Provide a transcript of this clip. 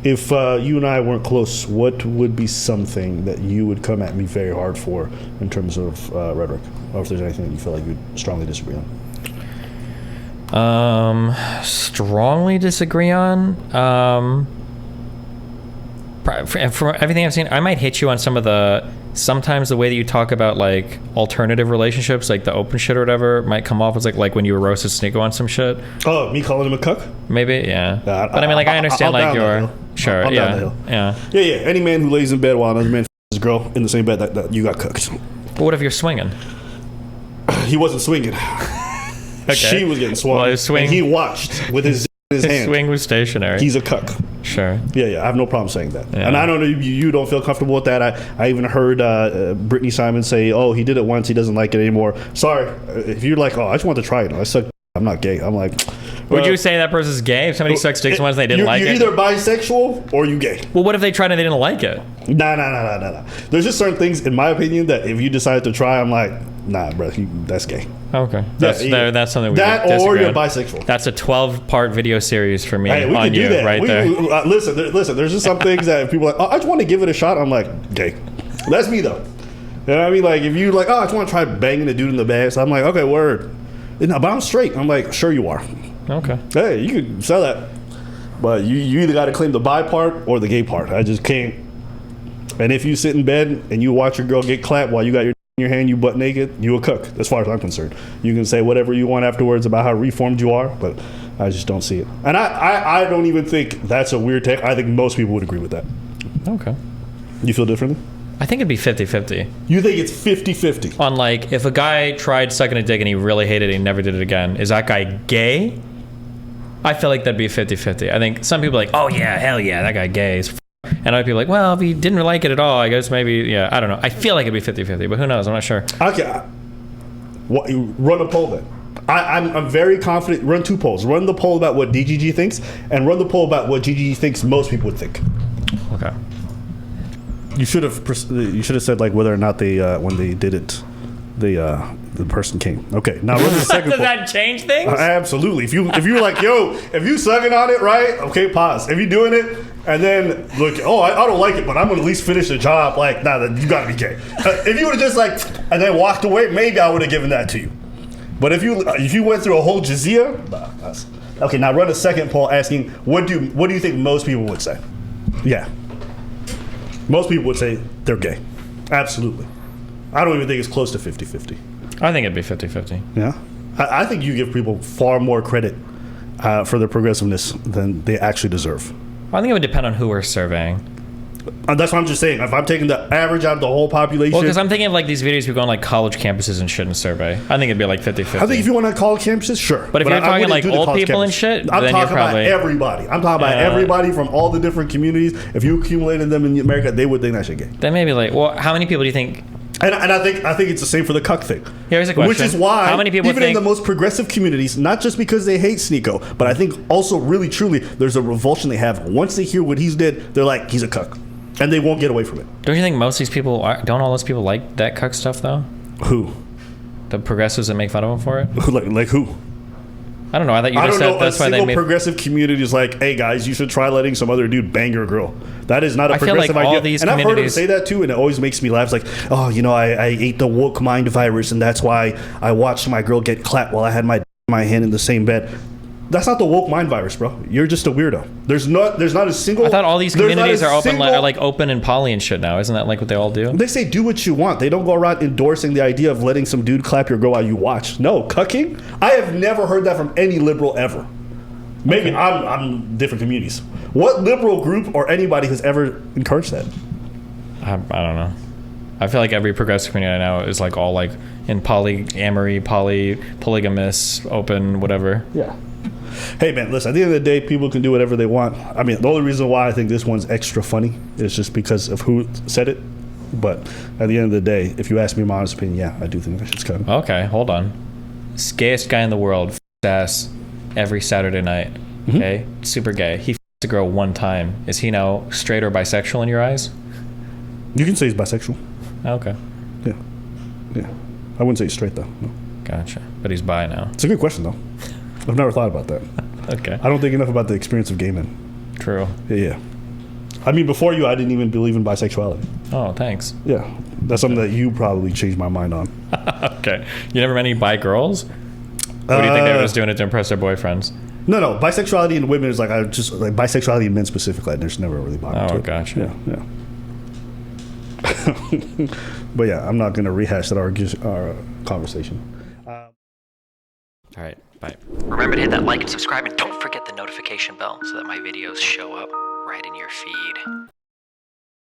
If you and I weren't close, what would be something that you would come at me very hard for in terms of rhetoric? Or if there's anything that you feel like you'd strongly disagree on? Strongly disagree on? From everything I've seen, I might hit you on sometimes the way that you talk about like alternative relationships, like the open shit or whatever, might come off as like when you were roasted Sneako on some shit. Oh, me calling him a cuck? Maybe, yeah. But I mean, like, I understand like your... Sure, I'm down the hill. Yeah. Any man who lays in bed while another man his girl in the same bed, that you got cooked. But what if you're swinging? He wasn't swinging. Okay. She was getting swung. Well, and he watched with his hand. Swing was stationary. He's a cuck. Sure. Yeah. I have no problem saying that. Yeah. And I don't know, you don't feel comfortable with that. I even heard Brittany Simon say, oh, he did it once, he doesn't like it anymore. Sorry. If you're like, oh, I just want to try it. I suck. I'm not gay. I'm like... Would you say that person's gay if somebody sucks dicks once and they didn't like it? You're either bisexual or you gay. Well, what if they tried and they didn't like it? Nah. There's just certain things, in my opinion, that if you decide to try, I'm like, nah, bro, that's gay. Okay. That's something we that or you're on. Bisexual. That's a 12-part video series for me we on can do you that. right there. Listen, there's just some things that people are like, oh, I just want to give it a shot. I'm like, gay. That's me, though. You know what I mean? Like, if you like, oh, I just want to try banging the dude in the back. So I'm like, okay, word. No, but I'm straight. I'm like, sure you are. Okay. Hey, you can sell that. But you either got to claim the bi part or the gay part. I just can't. And if you sit in bed and you watch your girl get clapped while you got your in your hand, you butt naked, you a cook, as far as I'm concerned. You can say whatever you want afterwards about how reformed you are, but I just don't see it. And I don't even think that's a weird take. I think most people would agree with that. Okay. You feel differently? I think it'd be 50-50. You think it's 50-50? On like, if a guy tried sucking a dick and he really hated it and he never did it again, is that guy gay? I feel like that'd be 50-50. I think some people are like, oh yeah, hell yeah, that guy gay is and other people are like, well, if he didn't like it at all, I guess maybe, yeah, I don't know. I feel like it'd be 50-50, but who knows? I'm not sure. Okay. Run a poll then. I'm very confident. Run 2 polls. Run the poll about what DGG thinks and run the poll about what GGG thinks most people would think. Okay. You should have said like whether or not they when they did it, the person came. Okay, now run the second. Does that change things? Absolutely. If you're like, yo, if you sucking on it, right? Okay, pause. If you doing it and then look, oh, I don't like it, but I'm gonna at least finish the job. Like, nah, you gotta be gay. If you would have just like and then walked away, maybe I would have given that to you. But if you went through a whole jizya, nah, okay. Now run a second poll asking what do you think most people would say? Yeah. Most people would say they're gay. Absolutely. I don't even think it's close to 50-50. I think it'd be 50-50. Yeah? I think you give people far more credit for their progressiveness than they actually deserve. I think it would depend on who we're surveying. That's what I'm just saying. If I'm taking the average out of the whole population... Well, because I'm thinking of like these videos we go on like college campuses and shit and survey. I think it'd be like 50-50. I think if you want to college campuses, sure. But if you're talking like old people and shit, I'm then talking you're probably... about everybody. I'm talking about everybody from all the different communities. If you accumulated them in America, they would think that shit gay. Then maybe like, well, how many people do you think... And I think it's the same for the cuck thing. Here's a question. Which is why, how many people even in the most progressive communities, not just because they hate Sneako, but I think also really truly, there's a revulsion they have. Once they hear what he's did, they're like, he's a cuck. And they won't get away from it. Don't you think most of these people, don't all those people like that cuck stuff though? Who? The progressives that make fun of him for it? Like who? I don't know. I thought you just said that's why they made... progressive community is like, hey guys, you should try letting some other dude bang your girl. That is not a progressive idea. All these I've heard him say that too, and it always makes me laugh. It's like, oh, you know, I ate the woke mind virus, and that's why I watched my girl get clapped while I had my hand in the same bed. That's not the woke mind virus, bro. You're just a weirdo. There's not a single... I thought all these communities are open and poly and shit now. Isn't that like what they all do? They say do what you want. They don't go around endorsing the idea of letting some dude clap your girl while you watch. No, cucking? I have never heard that from any liberal ever. Maybe I'm different communities. What liberal group or anybody has ever encouraged that? I don't know. I feel like every progressive community I know is like all like in polyamory, polygamous, open, whatever. Yeah. Hey man, listen, at the end of the day, people can do whatever they want. I mean, the only reason why I think this one's extra funny is just because of who said it. But at the end of the day, if you ask me my honest opinion, yeah, I do think that shit's kind of... Okay, hold on. Gayest guy in the world, ass, every Saturday night. Mm-hmm. Okay? Super gay. He a girl one time. Is he now straight or bisexual in your eyes? You can say he's bisexual. Okay. Yeah. I wouldn't say he's straight, though. No. Gotcha. But he's bi now. It's a good question, though. I've never thought about that. Okay. I don't think enough about the experience of gay men. True. Yeah. I mean, before you, I didn't even believe in bisexuality. Oh, thanks. Yeah, that's something that you probably changed my mind on. Okay. You never met any bi girls? Or do you think they were just doing it to impress their boyfriends? No. Bisexuality in women is like, I just like bisexuality in men specifically. I just never really bought into Oh, it. gotcha. Yeah. But yeah, I'm not going to rehash that our conversation. All right. Bye. Remember to hit that like and subscribe, and don't forget the notification bell so that my videos show up right in your feed.